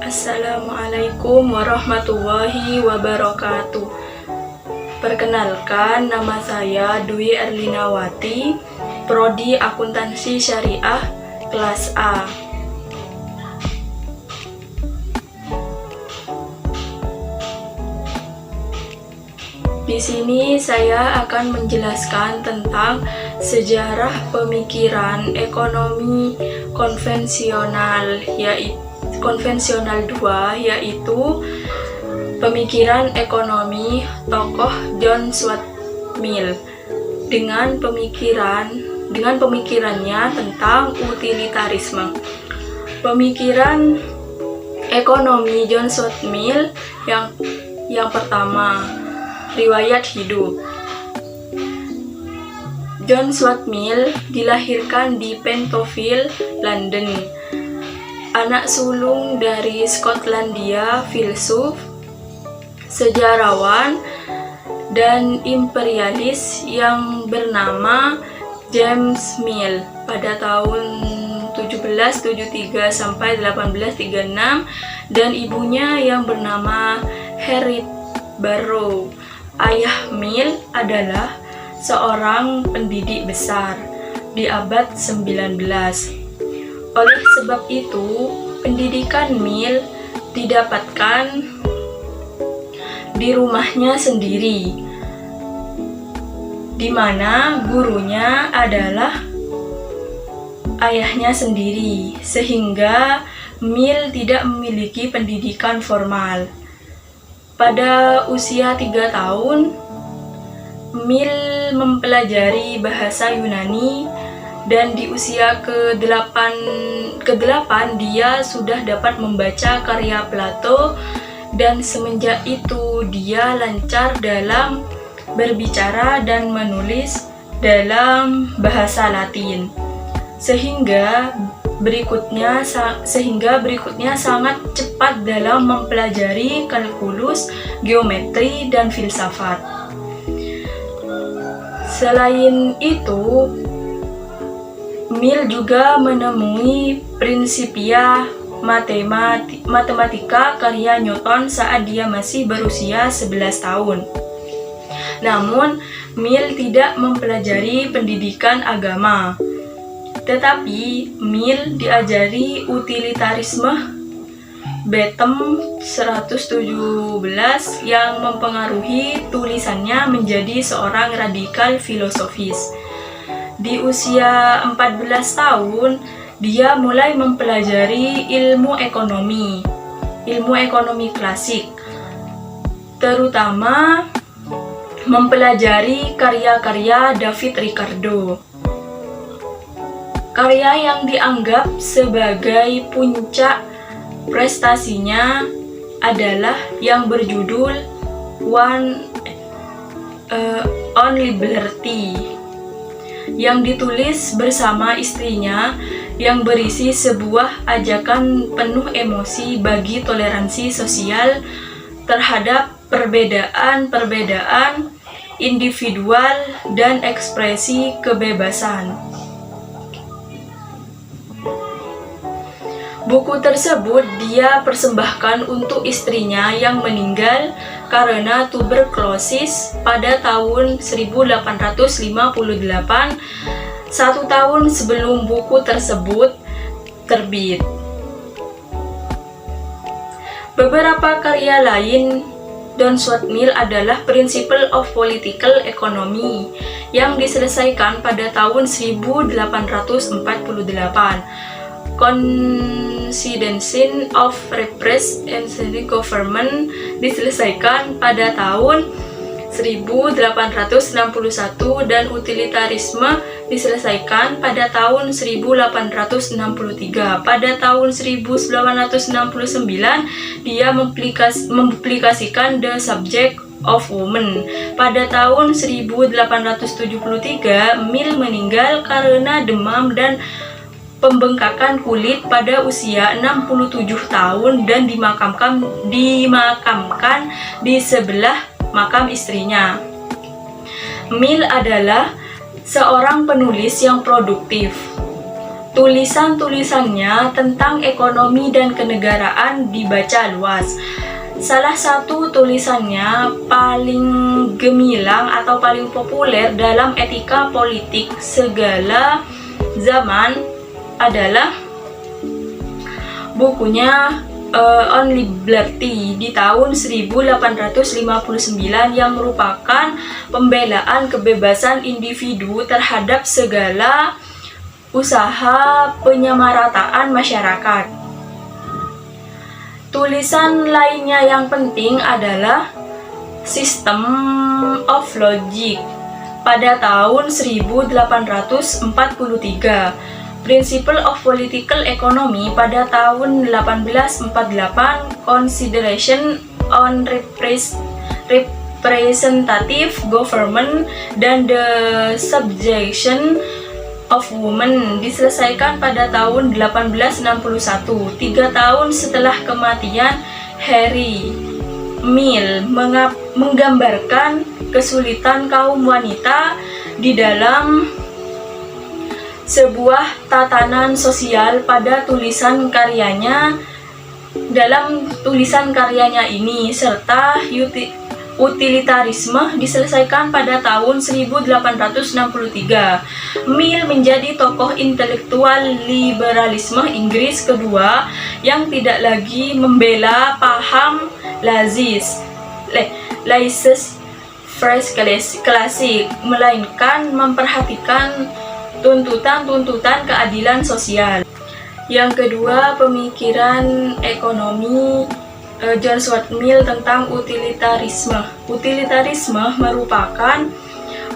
Assalamualaikum warahmatullahi wabarakatuh. Perkenalkan, nama saya Dwi Erlinawati, Prodi Akuntansi Syariah kelas A. Di sini saya akan menjelaskan tentang sejarah pemikiran ekonomi konvensional, konvensional 2, yaitu pemikiran ekonomi tokoh John Stuart Mill dengan pemikirannya tentang utilitarisme. Pemikiran ekonomi John Stuart Mill yang pertama, riwayat hidup. John Stuart Mill dilahirkan di Pentonville, London. Anak sulung dari Skotlandia, filsuf, sejarawan, dan imperialis yang bernama James Mill pada tahun 1773 sampai 1836, dan ibunya yang bernama Harriet Barrow. Ayah Mill adalah seorang pendidik besar di abad 19. Oleh sebab itu, pendidikan Mill didapatkan di rumahnya sendiri, di mana gurunya adalah ayahnya sendiri, sehingga Mill tidak memiliki pendidikan formal. Pada usia 3 tahun, Mill mempelajari bahasa Yunani, dan di usia ke-8 dia sudah dapat membaca karya Plato, dan semenjak itu dia lancar dalam berbicara dan menulis dalam bahasa Latin, sehingga berikutnya sangat cepat dalam mempelajari kalkulus, geometri, dan filsafat. Selain itu, Mill juga menemui Principia Mathematica karya Newton saat dia masih berusia 11 tahun. Namun, Mill tidak mempelajari pendidikan agama, tetapi Mill diajari utilitarisme Bentham 117 yang mempengaruhi tulisannya menjadi seorang radikal filosofis. Di usia 14 tahun, dia mulai mempelajari ilmu ekonomi klasik, terutama mempelajari karya-karya David Ricardo. Karya yang dianggap sebagai puncak prestasinya adalah yang berjudul On Liberty, yang ditulis bersama istrinya, yang berisi sebuah ajakan penuh emosi bagi toleransi sosial terhadap perbedaan individual dan ekspresi kebebasan. Buku tersebut dia persembahkan untuk istrinya yang meninggal karena tuberkulosis pada tahun 1858, 1 tahun sebelum buku tersebut terbit. Beberapa karya lain John Stuart Mill adalah Principles of Political Economy yang diselesaikan pada tahun 1848, Constitution of Representative Government diselesaikan pada tahun 1861, dan utilitarisme diselesaikan pada tahun 1863. Pada tahun 1869, dia mempublikasikan The Subject of Woman. Pada tahun 1873, Mill meninggal karena demam dan pembengkakan kulit pada usia 67 tahun dan dimakamkan di sebelah makam istrinya. Mill adalah seorang penulis yang produktif. Tulisan-tulisannya tentang ekonomi dan kenegaraan dibaca luas. Salah satu tulisannya paling gemilang atau paling populer dalam etika politik segala zaman adalah bukunya On Liberty di tahun 1859 yang merupakan pembelaan kebebasan individu terhadap segala usaha penyamarataan masyarakat. Tulisan lainnya yang penting adalah System of Logic pada tahun 1843, Principle of Political Economy pada tahun 1848, Consideration on Representative Government, dan The Subjection of Women diselesaikan pada tahun 1861, 3 tahun setelah kematian Harry Mill, menggambarkan kesulitan kaum wanita di dalam sebuah tatanan sosial pada tulisan karyanya. Dalam tulisan karyanya ini serta utilitarisme diselesaikan pada tahun 1863. Mill menjadi tokoh intelektual liberalisme Inggris kedua yang tidak lagi membela paham laissez-faire klasik, melainkan memperhatikan tuntutan-tuntutan keadilan sosial. Yang kedua, pemikiran ekonomi John Stuart Mill tentang utilitarisme. Utilitarisme merupakan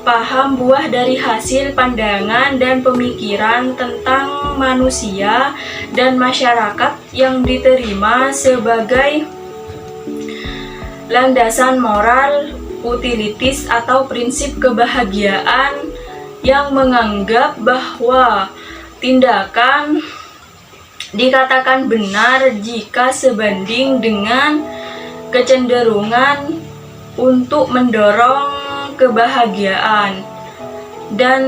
paham buah dari hasil pandangan dan pemikiran tentang manusia dan masyarakat yang diterima sebagai landasan moral utilitis atau prinsip kebahagiaan yang menganggap bahwa tindakan dikatakan benar jika sebanding dengan kecenderungan untuk mendorong kebahagiaan, dan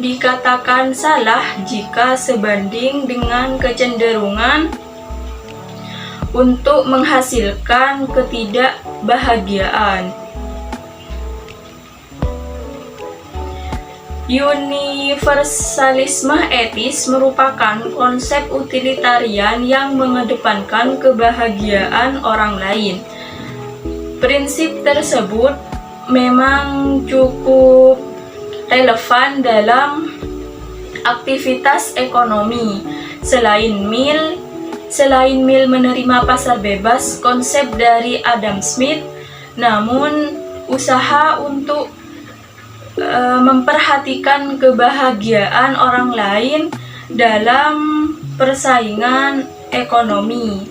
dikatakan salah jika sebanding dengan kecenderungan untuk menghasilkan ketidakbahagiaan. Universalisme etis merupakan konsep utilitarian yang mengedepankan kebahagiaan orang lain. Prinsip tersebut memang cukup relevan dalam aktivitas ekonomi. Selain Mill menerima pasar bebas, konsep dari Adam Smith, namun usaha untuk memperhatikan kebahagiaan orang lain dalam persaingan ekonomi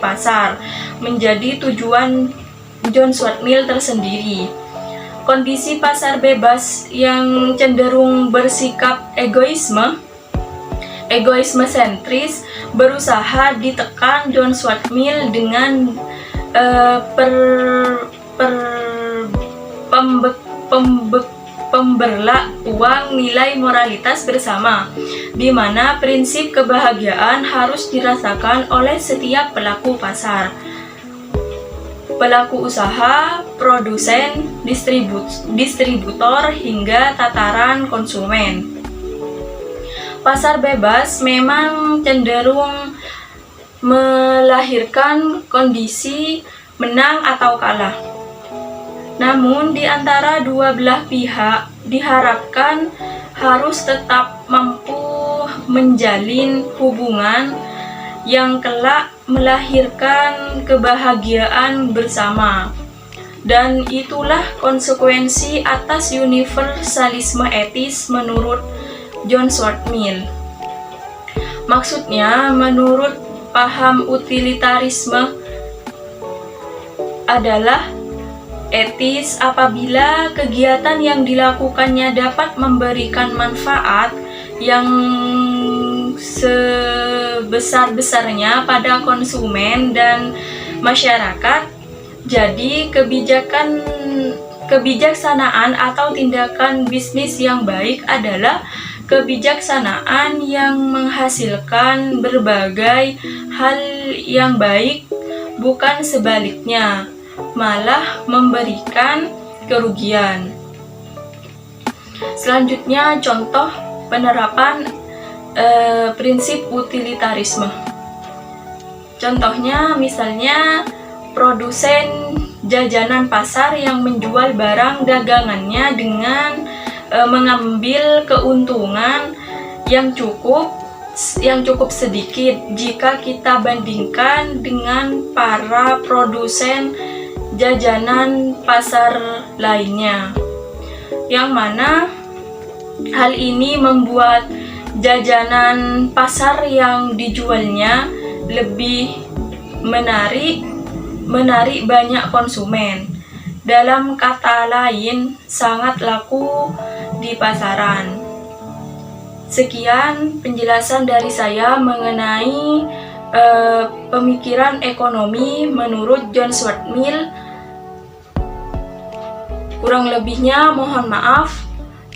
pasar menjadi tujuan John Stuart Mill tersendiri. Kondisi pasar bebas yang cenderung bersikap egoisme sentris berusaha ditekan John Stuart Mill dengan pemberlakuan nilai moralitas bersama, di mana prinsip kebahagiaan harus dirasakan oleh setiap pelaku pasar, pelaku usaha, produsen, distributor, hingga tataran konsumen. Pasar bebas memang cenderung melahirkan kondisi menang atau kalah. Namun di antara dua belah pihak diharapkan harus tetap mampu menjalin hubungan yang kelak melahirkan kebahagiaan bersama. Dan itulah konsekuensi atas universalisme etis menurut John Stuart Mill. Maksudnya, menurut paham utilitarisme adalah etis apabila kegiatan yang dilakukannya dapat memberikan manfaat yang sebesar-besarnya pada konsumen dan masyarakat. Jadi kebijaksanaan atau tindakan bisnis yang baik adalah kebijaksanaan yang menghasilkan berbagai hal yang baik, bukan sebaliknya, malah memberikan kerugian. Selanjutnya, contoh penerapan prinsip utilitarisme. Contohnya, misalnya produsen jajanan pasar yang menjual barang dagangannya dengan mengambil keuntungan yang cukup sedikit jika kita bandingkan dengan para produsen jajanan pasar lainnya, yang mana hal ini membuat jajanan pasar yang dijualnya lebih menarik banyak konsumen. Dalam kata lain, sangat laku di pasaran. Sekian penjelasan dari saya mengenai pemikiran ekonomi menurut John Stuart Mill. Kurang lebihnya mohon maaf.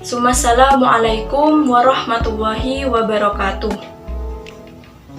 Wassalamualaikum warahmatullahi wabarakatuh.